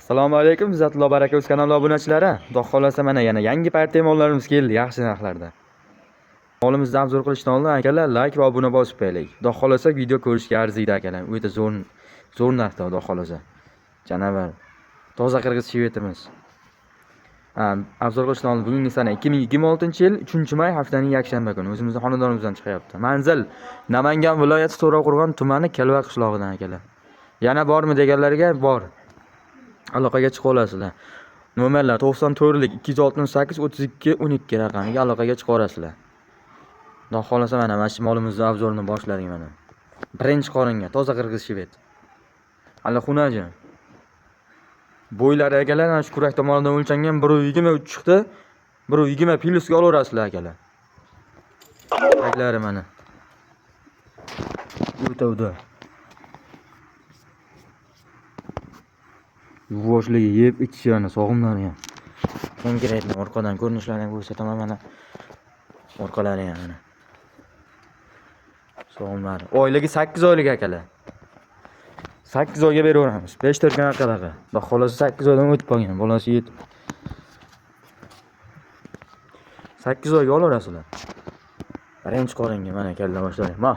Assalomu alaykum, Izzatullo baraka o'z kanali obunachilari. Xudo xolasa mana yana yangi partiya mollarimiz keldi, yaxshi narxlarda. Molimizni obzor qilishdan oldin akalar like va obuna bosib qo'yaylik. Xudo xolasa video ko'rishga arziydi akalar. O'ta zo'r narxda xudo xolasa. Janavar. Toza qirg'iz shivetimiz. Obzor qilishdan oldin bugungi sana 2026-yil 3-may haftaning yakshanba kuni o'zimizning xonadonimizdan chiqyapti. Manzil Namangan viloyati To'raqo'rg'on tumani Kelva qishlog'idan akalar. Yana bormi deganlarga bor. Aloqaga chiqa olasizlar. Nomerlar 94lik 268 32 12 raqamiga aloqaga chiqa olasizlar. Xudo xolasa mana shu molimizni obzorini boshlaring mana. Birinchi qoringa toza qirg'iz shivet. Hali xunaji. Bo'ylari akalar mana shu kurak tomonidan o'lchangan 1.23 chiqdi. 1.20 plyusga olaverasizlar akalar. Taglari mana. O'ta. Yuvoshligi, yeb ichishi yana sog'imlari ham. Konkretni orqadan ko'rinishlarini ko'rsataman mana. Orqalari ham mana. Sog'imlari. Oyligi 8 oylik akalar. 8 oyga beraveramiz. 5 turkan aqalaga. Xudo xolasa 8 oydan o'tib qolgan, bolasi yetib. 8 oyga olaverasizlar. Birinchi qoringa mana kalla boshladik. Ma.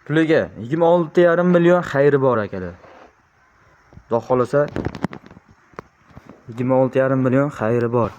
Puliga 26,5 million xayri bor akalar. Xudo xolasa 26,5 million xayri bor.